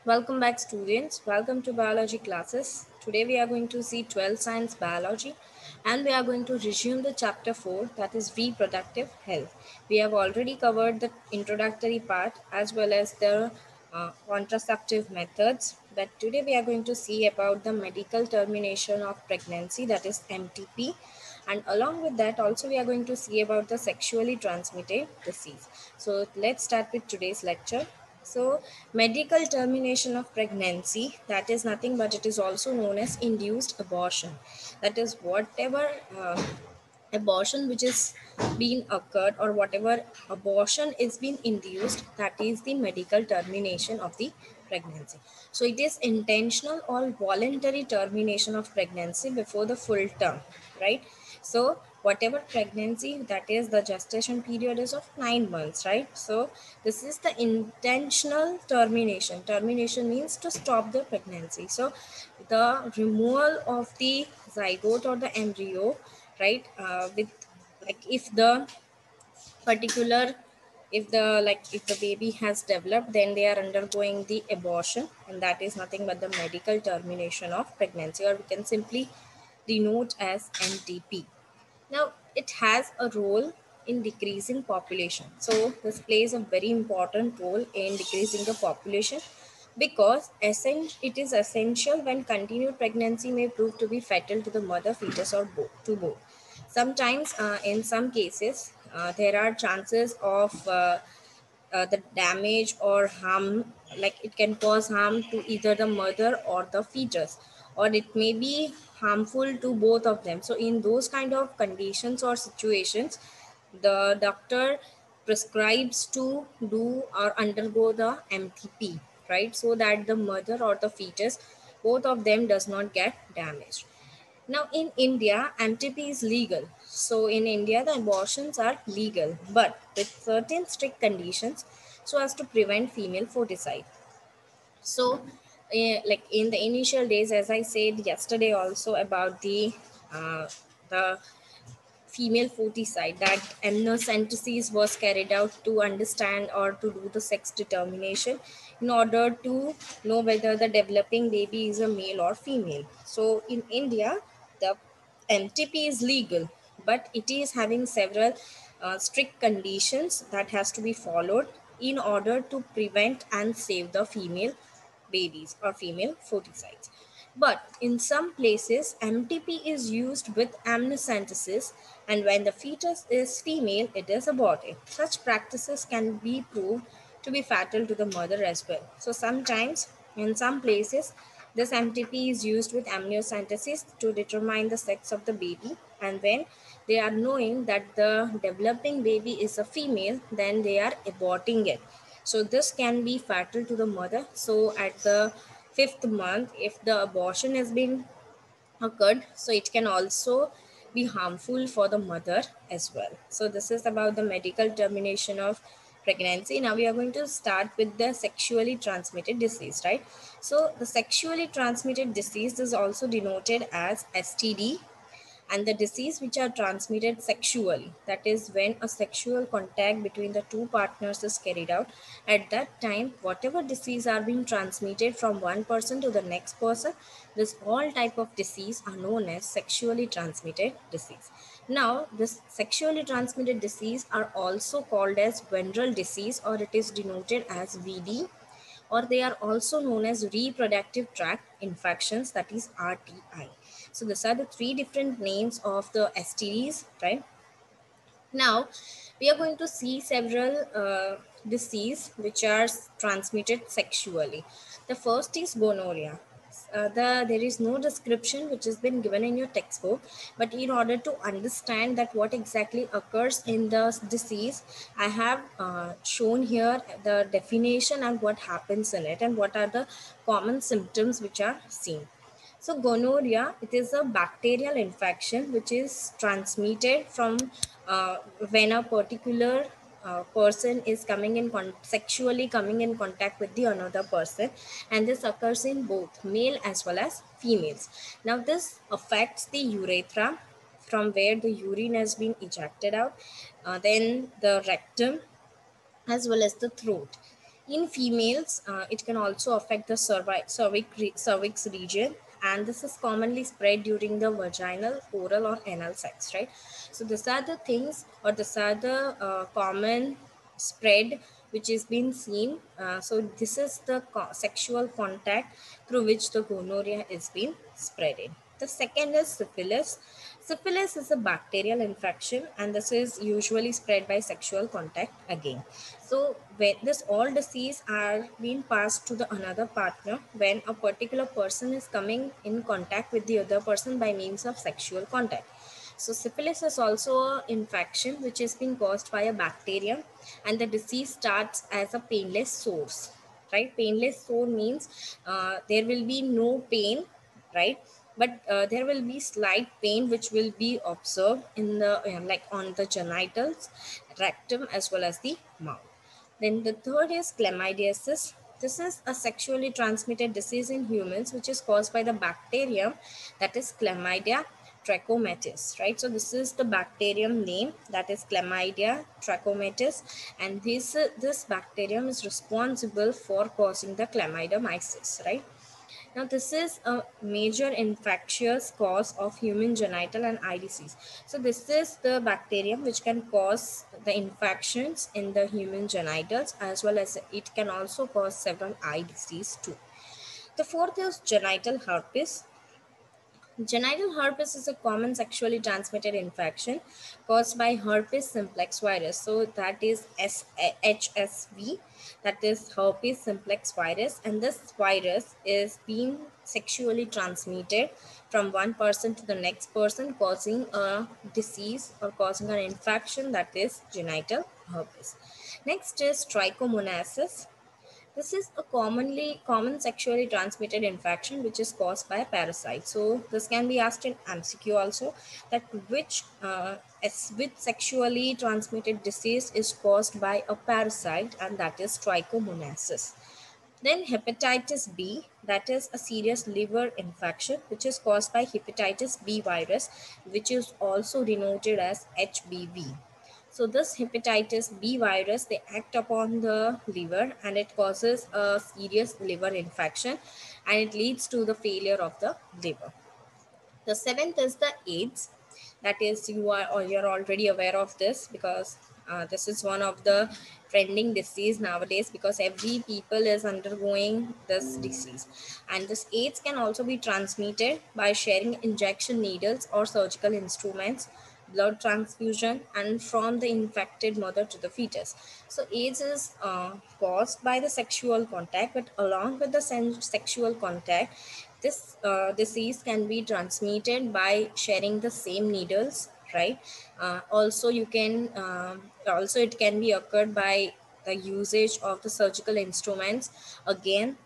Welcome back students, welcome to biology classes. Today we are going to see 12th science biology and we are going to resume the chapter 4, that is reproductive health. We have already covered the introductory part as well as the contraceptive methods, but today we are going to see about the medical termination of pregnancy, that is MTP, and along with that also we are going to see about the sexually transmitted disease. So let's start with today's lecture. So medical termination of pregnancy, that is nothing but it is also known as induced abortion. That is whatever abortion which is being occurred or whatever abortion is being induced, that is the medical termination of the pregnancy. So it is intentional or voluntary termination of pregnancy before the full term, right? So whatever pregnancy, that is the gestation period is of 9 months, right? So this is the intentional termination. Termination means to stop the pregnancy. So the removal of the zygote or the embryo, right, with like if the particular if the baby has developed, then they are undergoing the abortion, and that is nothing but the medical termination of pregnancy, or we can simply denote as MTP. Now, it has a role in decreasing population. So this plays a very important role in decreasing the population because it is essential when continued pregnancy may prove to be fatal to the mother, fetus, or to both. Sometimes, in some cases, there are chances of the damage or harm, like it can cause harm to either the mother or the fetus, or it may be harmful to both of them. So in those kind of conditions or situations, the doctor prescribes to do or undergo the MTP, right? So that the mother or the fetus, both of them does not get damaged. Now in India, MTP is legal. So in India, the abortions are legal, but with certain strict conditions so as to prevent female foeticide. So, like in the initial days, as I said yesterday also about the female foeticide, that amniocentesis was carried out to understand or to do the sex determination in order to know whether the developing baby is a male or female. So in India, the MTP is legal, but it is having several strict conditions that has to be followed in order to prevent and save the female babies or female foeticides. But in some places, MTP is used with amniocentesis, and when the fetus is female, it is aborted. Such practices can be proved to be fatal to the mother as well. So sometimes, in some places, this MTP is used with amniocentesis to determine the sex of the baby, and when they are knowing that the developing baby is a female, then they are aborting it. So this can be fatal to the mother. So at the 5th month, if the abortion has been occurred, so it can also be harmful for the mother as well. So this is about the medical termination of pregnancy. Now we are going to start with the sexually transmitted disease, right? So the sexually transmitted disease is also denoted as STD, and the disease which are transmitted sexually, that is when a sexual contact between the two partners is carried out. At that time, whatever disease are being transmitted from one person to the next person, this all type of disease are known as sexually transmitted disease. Now this sexually transmitted disease are also called as venereal disease, or it is denoted as VD, or they are also known as reproductive tract infections, that is RTI. So these are the three different names of the STDs, right? Now we are going to see several disease which are transmitted sexually. The first is gonorrhea. There is no description which has been given in your textbook, but in order to understand that what exactly occurs in the disease, I have shown here the definition and what happens in it and what are the common symptoms which are seen. So gonorrhea, it is a bacterial infection which is transmitted from when a particular person is coming in sexually coming in contact with the another person, and this occurs in both male as well as females. Now this affects the urethra, from where the urine has been ejected out, then the rectum, as well as the throat. In females, it can also affect the cervix region, and this is commonly spread during the vaginal, oral, or anal sex, right? So these are the things, or these are the common spread which is being seen. So this is the sexual contact through which the gonorrhea is being spreaded. The second is syphilis. Syphilis is a bacterial infection, and this is usually spread by sexual contact again. So when this all disease are being passed to the another partner when a particular person is coming in contact with the other person by means of sexual contact. So syphilis is also an infection which is being caused by a bacterium, and the disease starts as a painless sores, right? Painless sore means there will be no pain, right? But there will be slight pain which will be observed in the like on the genitals, rectum, as well as the mouth. Then the third is chlamydiasis. This is a sexually transmitted disease in humans which is caused by the bacterium, that is Chlamydia trachomatis, right? So this is the bacterium name, that is Chlamydia trachomatis, and this bacterium is responsible for causing the chlamydomyces, right? Now, this is a major infectious cause of human genital and eye disease. So, this is the bacterium which can cause the infections in the human genitals, as well as it can also cause several eye disease too. The fourth is genital herpes. Genital herpes is a common sexually transmitted infection caused by herpes simplex virus. So that is HSV, that is herpes simplex virus, and this virus is being sexually transmitted from one person to the next person, causing a disease or causing an infection, that is genital herpes. Next is trichomonasis. This is a common sexually transmitted infection which is caused by a parasite. So this can be asked in MCQ also, that which sexually transmitted disease is caused by a parasite, and that is trichomonasis. Then hepatitis B, that is a serious liver infection which is caused by hepatitis B virus, which is also denoted as HBV. So this hepatitis B virus, they act upon the liver, and it causes a serious liver infection, and it leads to the failure of the liver. The seventh is the AIDS. That is, you're already aware of this, because this is one of the trending disease nowadays, because every people is undergoing this disease. And this AIDS can also be transmitted by sharing injection needles or surgical instruments, blood transfusion, and from the infected mother to the fetus. So AIDS is caused by the sexual contact, but along with the sexual contact, this disease can be transmitted by sharing the same needles, right? Also you can also it can be occurred by the usage of the surgical instruments again,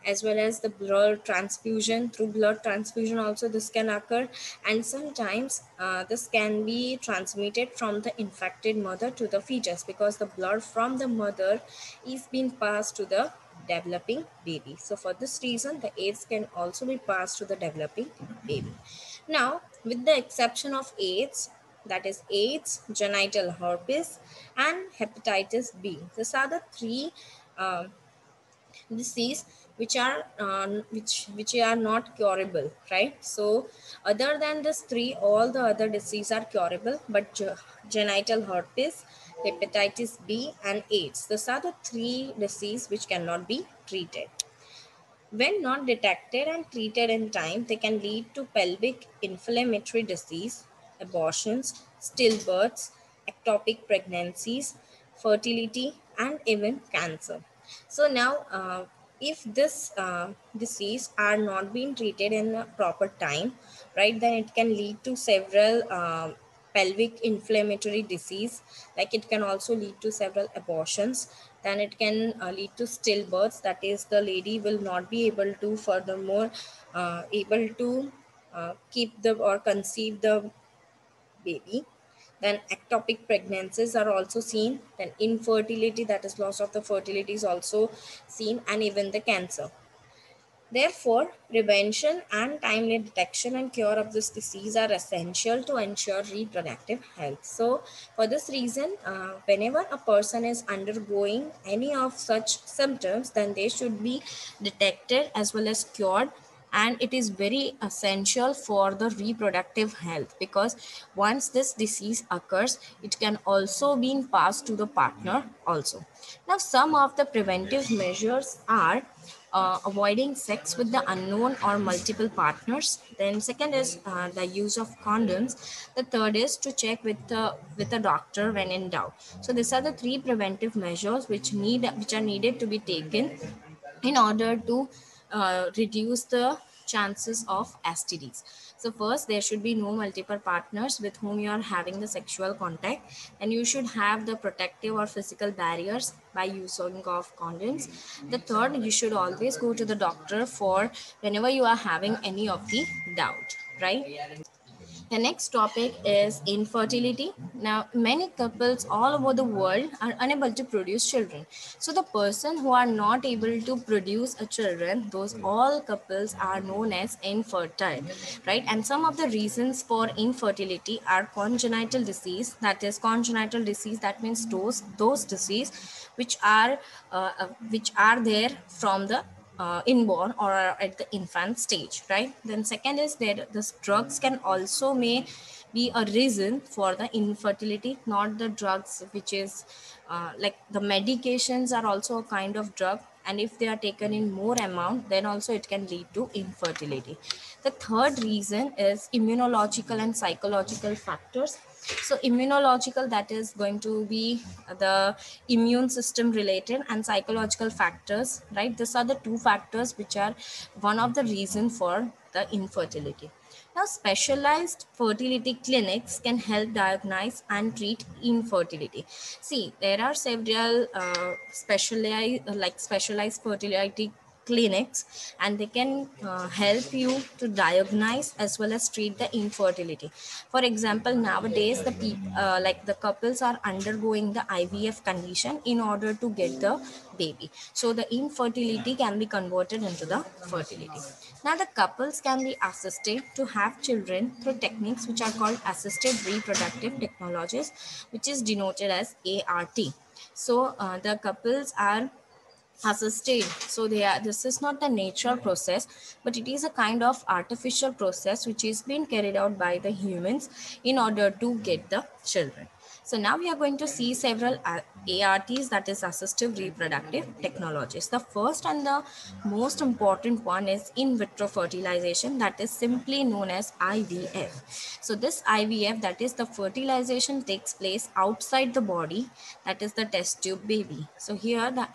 as well as the blood transfusion. Through blood transfusion also this can occur, and sometimes this can be transmitted from the infected mother to the fetus, because the blood from the mother is being passed to the developing baby. So for this reason, the AIDS can also be passed to the developing baby. Now, with the exception of AIDS, that is AIDS, genital herpes, and hepatitis B, these are the three uh, disease which are not curable, right? So other than this three, all the other diseases are curable, but genital herpes, hepatitis B, and AIDS, these are the three diseases which cannot be treated. When not detected and treated in time, they can lead to pelvic inflammatory disease, abortions, stillbirths, ectopic pregnancies, fertility, and even cancer. So now, if this disease are not being treated in a proper time, right, then it can lead to several pelvic inflammatory disease, like it can also lead to several abortions. Then it can lead to stillbirths, that is the lady will not be able to furthermore able to keep the or conceive the baby. Then ectopic pregnancies are also seen. Then infertility, that is loss of the fertility, is also seen, and even the cancer. Therefore, prevention and timely detection and cure of this disease are essential to ensure reproductive health. So, for this reason, whenever a person is undergoing any of such symptoms, then they should be detected as well as cured. And it is very essential for the reproductive health, because once this disease occurs, it can also be passed to the partner also. Now, some of the preventive measures are avoiding sex with the unknown or multiple partners. Then second is the use of condoms. The third is to check with a doctor when in doubt. So these are the three preventive measures which are needed to be taken in order to reduce the chances of STDs. So first, there should be no multiple partners with whom you are having the sexual contact, and you should have the protective or physical barriers by using of condoms. The third, you should always go to the doctor for whenever you are having any of the doubt, right? The next topic is infertility. Now, many couples all over the world are unable to produce children. So, the person who are not able to produce a children, those all couples are known as infertile, right? And some of the reasons for infertility are congenital disease. Congenital disease. That means those disease which are there from the inborn or at the infant stage, right? Then second is that the drugs can also may be a reason for the infertility, not the drugs which is like the medications are also a kind of drug, and if they are taken in more amount, then also it can lead to infertility. The third reason is immunological and psychological factors. So immunological, that is going to be the immune system related, and psychological factors, right? These are the two factors which are one of the reason for the infertility. Now, specialized fertility clinics can help diagnose and treat infertility. See, there are several specialized fertility clinics, and they can help you to diagnose as well as treat the infertility. For example, nowadays the couples are undergoing the IVF condition in order to get the baby, so the infertility can be converted into the fertility. Now, the couples can be assisted to have children through techniques which are called assisted reproductive technologies, which is denoted as ART. So the couples are assisted, so this is not the natural process, but it is a kind of artificial process which is being carried out by the humans in order to get the children. So now we are going to see several ARTs, that is assistive reproductive technologies. The first and the most important one is in vitro fertilization, that is simply known as IVF. So this IVF, that is the fertilization, takes place outside the body, that is the test tube baby. So here the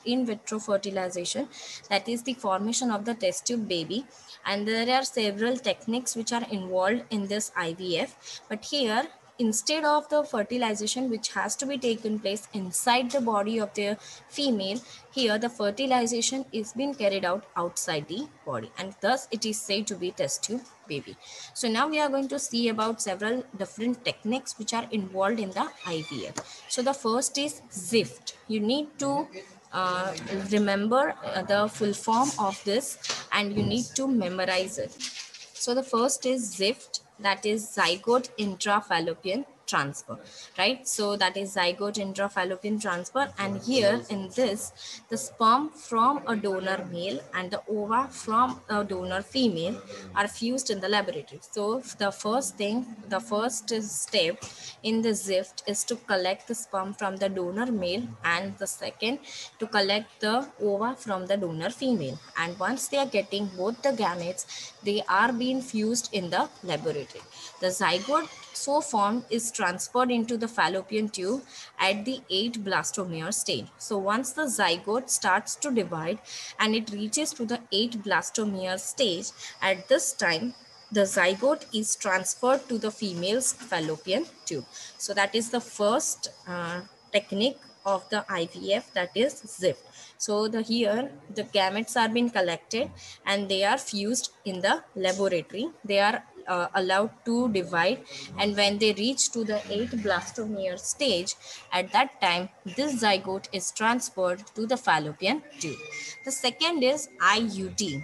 in vitro fertilization, that is the formation of the test tube baby, and there are several techniques which are involved in this IVF. But here, instead of the fertilization which has to be taken place inside the body of the female, here the fertilization is being carried out outside the body, and thus it is said to be test tube baby. So now we are going to see about several different techniques which are involved in the IVF. So the first is ZIFT. You need to uh, remember the full form of this, and you need to memorize it. So the first is ZIFT, that is zygote intrafallopian transfer, right? So that is zygote intrafallopian transfer, and here in this, the sperm from a donor male and the ova from a donor female are fused in the laboratory. So the first step in the ZIFT is to collect the sperm from the donor male, and the second to collect the ova from the donor female. And once they are getting both the gametes, they are being fused in the laboratory. The zygote so formed is transferred into the fallopian tube at the 8 blastomere stage. So once the zygote starts to divide and it reaches to the 8 blastomere stage, at this time the zygote is transferred to the female's fallopian tube. So that is the first technique of the IVF, that is ZIFT. So here the gametes are being collected and they are fused in the laboratory. They are allowed to divide, and when they reach to the 8 blastomere stage, at that time this zygote is transferred to the fallopian tube. The second is IUT,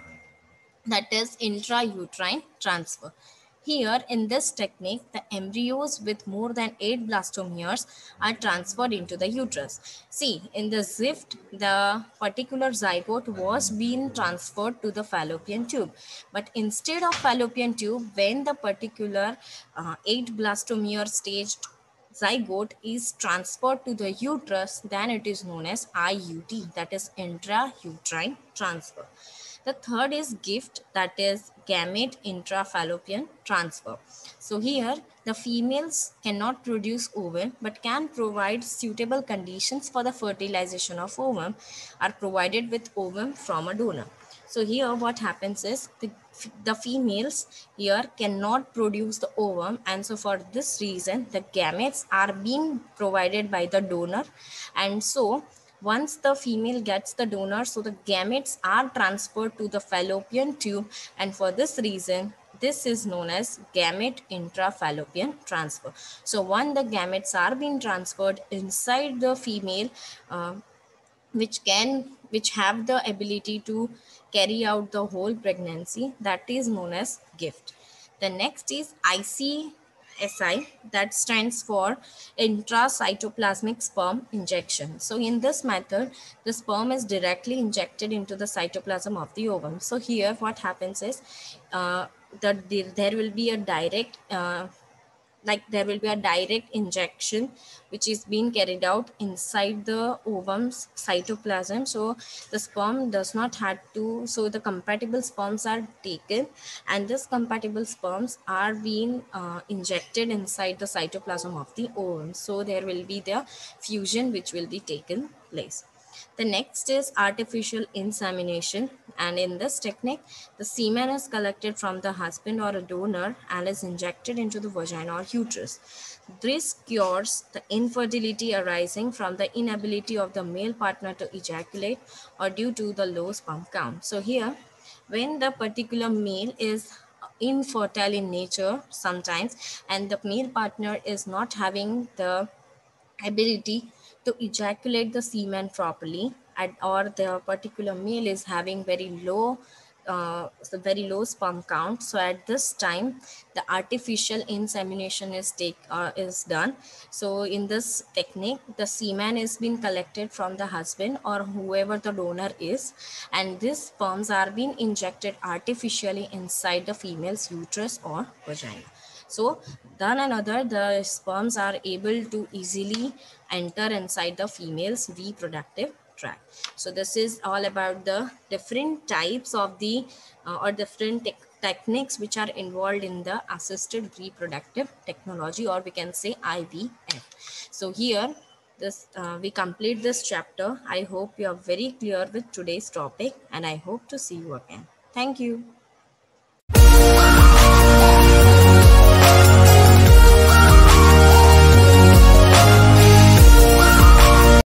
that is intrauterine transfer. Here in this technique, the embryos with more than 8 blastomeres are transferred into the uterus. See, in the ZIFT, the particular zygote was being transferred to the fallopian tube. But instead of fallopian tube, when the particular 8 blastomere staged zygote is transferred to the uterus, then it is known as IUT, that is intrauterine transfer. The third is GIFT, that is gamete intrafallopian transfer. So here the females cannot produce ovum but can provide suitable conditions for the fertilization of ovum, are provided with ovum from a donor. So here what happens is the females here cannot produce the ovum, and so for this reason the gametes are being provided by the donor, and so once the female gets the donor, so the gametes are transferred to the fallopian tube, and for this reason this is known as gamete intrafallopian transfer. So when the gametes are being transferred inside the female, uh, which have the ability to carry out the whole pregnancy, that is known as gift. The next is ICSI, that stands for intracytoplasmic sperm injection. So in this method the sperm is directly injected into the cytoplasm of the ovum. So here what happens is that there will be a direct there will be a direct injection which is being carried out inside the ovum's cytoplasm. So the sperm does not have to, so the compatible sperms are taken, and this compatible sperms are being injected inside the cytoplasm of the ovum. So there will be the fusion which will be taken place. The next is artificial insemination, and in this technique, the semen is collected from the husband or a donor and is injected into the vagina or uterus. This cures the infertility arising from the inability of the male partner to ejaculate or due to the low sperm count. So here, when the particular male is infertile in nature sometimes, and the male partner is not having the ability to ejaculate the semen properly, or the particular male is having very low sperm count, so at this time the artificial insemination is done. So in this technique the semen is being collected from the husband or whoever the donor is, and these sperms are being injected artificially inside the female's uterus or vagina. So then another, the sperms are able to easily enter inside the female's reproductive tract. So this is all about the different types of the or different techniques which are involved in the assisted reproductive technology, or we can say IVF. So here this we complete this chapter. I hope you are very clear with today's topic, and I hope to see you again. Thank you.